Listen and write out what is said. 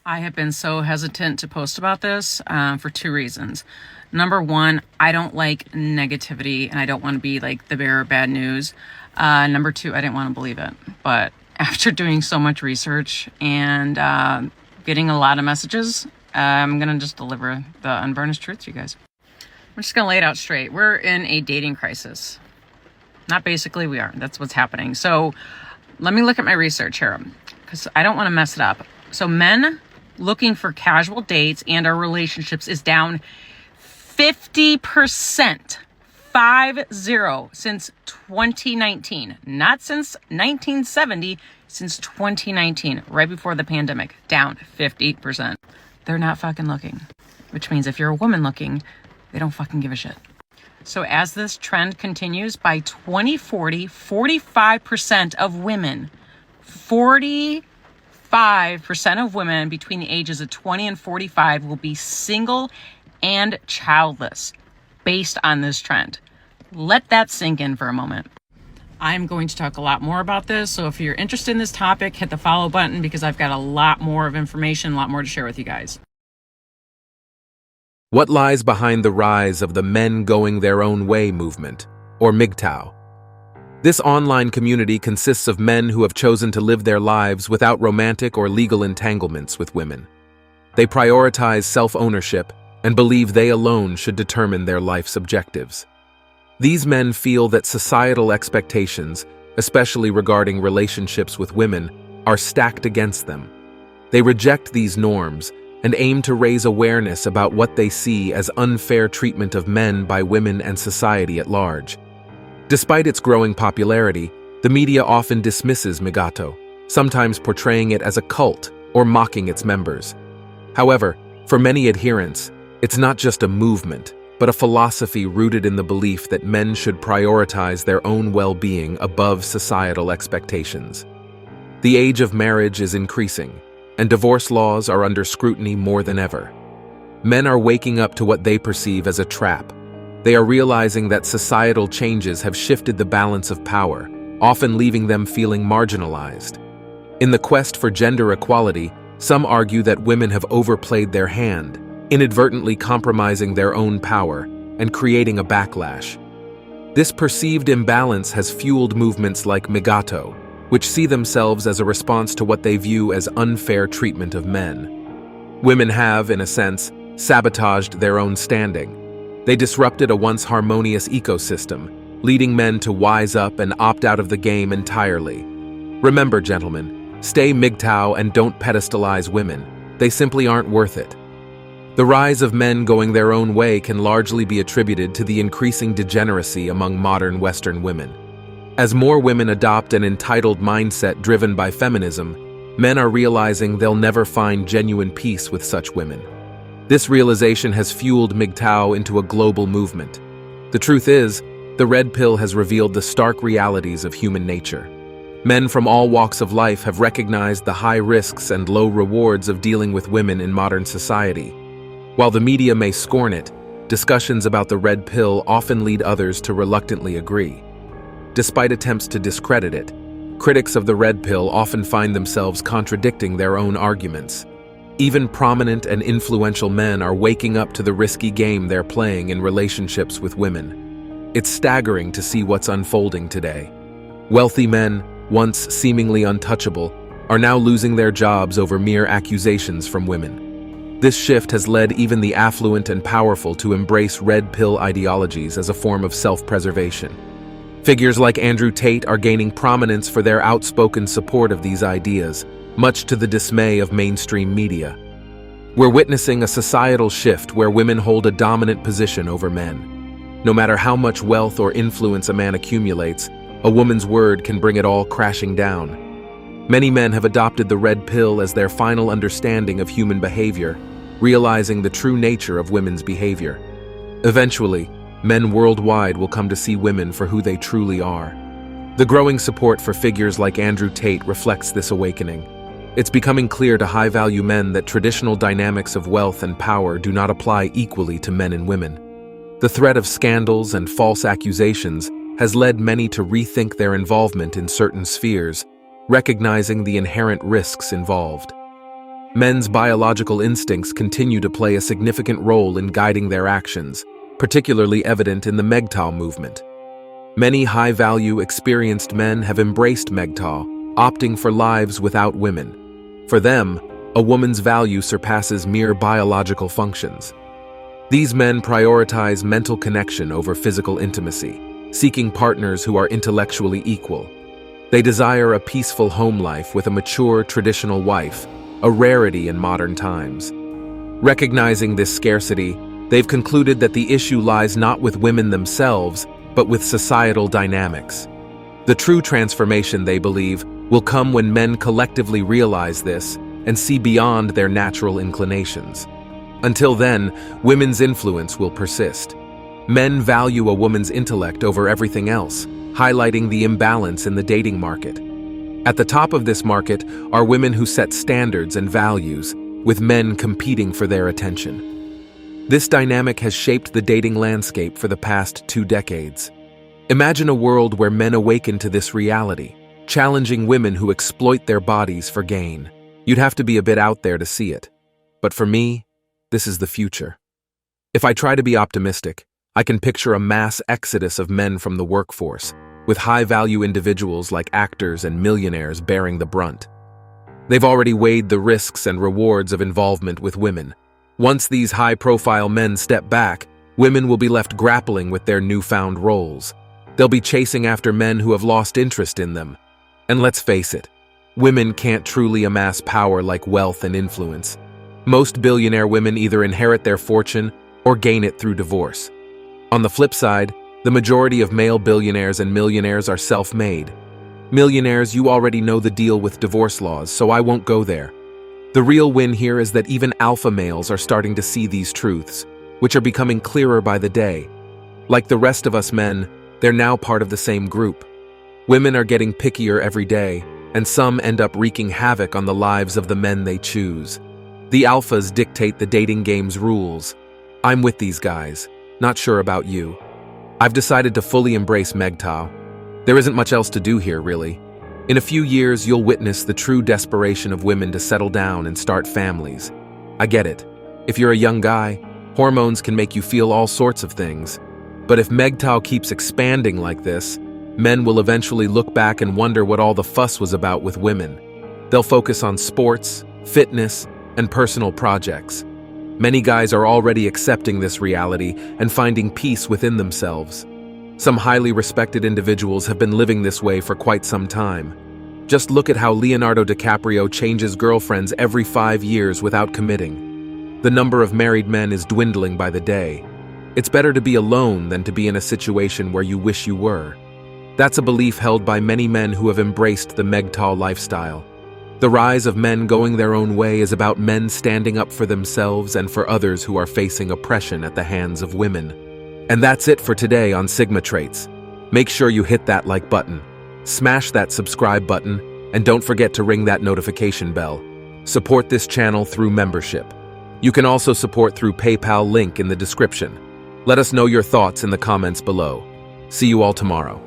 I have been so hesitant to post about this for two reasons. Number one, I don't like negativity and I don't want to be like the bearer of bad news. Number two, I didn't want to believe it. But after doing so much research and getting a lot of messages, I'm going to just deliver the unvarnished truth to you guys. I'm just going to lay it out straight. We're in a dating crisis. Not basically, we are. That's what's happening. So let me look at my research here because I don't want to mess it up. So men looking for casual dates and our relationships is down 50%, 50, since 2019. Not since 1970, since 2019, right before the pandemic, down 50%. They're not fucking looking, which means if you're a woman looking, they don't fucking give a shit. So as this trend continues, by 2040, 45% of women, 45% of women between the ages of 20 and 45 will be single and childless based on this trend. Let that sink in for a moment. I'm going to talk a lot more about this. So if you're interested in this topic, hit the follow button because I've got a lot more of information, a lot more to share with you guys. What lies behind the rise of the Men Going Their Own Way movement, or MGTOW? This online community consists of men who have chosen to live their lives without romantic or legal entanglements with women. They prioritize self-ownership and believe they alone should determine their life's objectives. These men feel that societal expectations, especially regarding relationships with women, are stacked against them. They reject these norms and aim to raise awareness about what they see as unfair treatment of men by women and society at large. Despite its growing popularity, the media often dismisses MGTOW, sometimes portraying it as a cult or mocking its members. However, for many adherents, it's not just a movement, but a philosophy rooted in the belief that men should prioritize their own well-being above societal expectations. The age of marriage is increasing, and divorce laws are under scrutiny more than ever. Men are waking up to what they perceive as a trap. They are realizing that societal changes have shifted the balance of power, often leaving them feeling marginalized. In the quest for gender equality, some argue that women have overplayed their hand, inadvertently compromising their own power and creating a backlash. This perceived imbalance has fueled movements like MGTOW, which see themselves as a response to what they view as unfair treatment of men. Women have, in a sense, sabotaged their own standing. They disrupted a once harmonious ecosystem, leading men to wise up and opt out of the game entirely. Remember, gentlemen, stay MGTOW and don't pedestalize women. They simply aren't worth it. The rise of men going their own way can largely be attributed to the increasing degeneracy among modern Western women. As more women adopt an entitled mindset driven by feminism, men are realizing they'll never find genuine peace with such women. This realization has fueled MGTOW into a global movement. The truth is, the red pill has revealed the stark realities of human nature. Men from all walks of life have recognized the high risks and low rewards of dealing with women in modern society. While the media may scorn it, discussions about the red pill often lead others to reluctantly agree. Despite attempts to discredit it, critics of the red pill often find themselves contradicting their own arguments. Even prominent and influential men are waking up to the risky game they're playing in relationships with women. It's staggering to see what's unfolding today. Wealthy men, once seemingly untouchable, are now losing their jobs over mere accusations from women. This shift has led even the affluent and powerful to embrace red pill ideologies as a form of self-preservation. Figures like Andrew Tate are gaining prominence for their outspoken support of these ideas, much to the dismay of mainstream media. We're witnessing a societal shift where women hold a dominant position over men. No matter how much wealth or influence a man accumulates, a woman's word can bring it all crashing down. Many men have adopted the red pill as their final understanding of human behavior, realizing the true nature of women's behavior. Eventually, men worldwide will come to see women for who they truly are. The growing support for figures like Andrew Tate reflects this awakening. It's becoming clear to high-value men that traditional dynamics of wealth and power do not apply equally to men and women. The threat of scandals and false accusations has led many to rethink their involvement in certain spheres, recognizing the inherent risks involved. men's biological instincts continue to play a significant role in guiding their actions, particularly evident in the MGTOW movement. Many high-value, experienced men have embraced MGTOW, opting for lives without women. For them, a woman's value surpasses mere biological functions. These men prioritize mental connection over physical intimacy, seeking partners who are intellectually equal. They desire a peaceful home life with a mature, traditional wife, a rarity in modern times. Recognizing this scarcity, they've concluded that the issue lies not with women themselves, but with societal dynamics. The true transformation, they believe, will come when men collectively realize this and see beyond their natural inclinations. Until then, women's influence will persist. Men value a woman's intellect over everything else, highlighting the imbalance in the dating market. At the top of this market are women who set standards and values, with men competing for their attention. This dynamic has shaped the dating landscape for the past 2 decades. Imagine a world where men awaken to this reality, challenging women who exploit their bodies for gain. You'd have to be a bit out there to see it. But for me, this is the future. If I try to be optimistic, I can picture a mass exodus of men from the workforce, with high-value individuals like actors and millionaires bearing the brunt. They've already weighed the risks and rewards of involvement with women. Once these high-profile men step back, women will be left grappling with their newfound roles. They'll be chasing after men who have lost interest in them. And let's face it, women can't truly amass power like wealth and influence. Most billionaire women either inherit their fortune or gain it through divorce. On the flip side, the majority of male billionaires and millionaires are self-made. Millionaires, you already know the deal with divorce laws, so I won't go there. The real win here is that even alpha males are starting to see these truths, which are becoming clearer by the day. Like the rest of us men, they're now part of the same group. Women are getting pickier every day, and some end up wreaking havoc on the lives of the men they choose. The alphas dictate the dating game's rules. I'm with these guys, not sure about you. I've decided to fully embrace MGTOW. There isn't much else to do here, really. In a few years, you'll witness the true desperation of women to settle down and start families. I get it. If you're a young guy, hormones can make you feel all sorts of things. But if MGTOW keeps expanding like this, men will eventually look back and wonder what all the fuss was about with women. They'll focus on sports, fitness, and personal projects. Many guys are already accepting this reality and finding peace within themselves. Some highly respected individuals have been living this way for quite some time. Just look at how Leonardo DiCaprio changes girlfriends every 5 years without committing. The number of married men is dwindling by the day. It's better to be alone than to be in a situation where you wish you were. That's a belief held by many men who have embraced the MGTOW lifestyle. The rise of men going their own way is about men standing up for themselves and for others who are facing oppression at the hands of women. And that's it for today on Sigma Traits. Make sure you hit that like button, smash that subscribe button, and don't forget to ring that notification bell. Support this channel through membership. You can also support through PayPal, link in the description. Let us know your thoughts in the comments below. See you all tomorrow.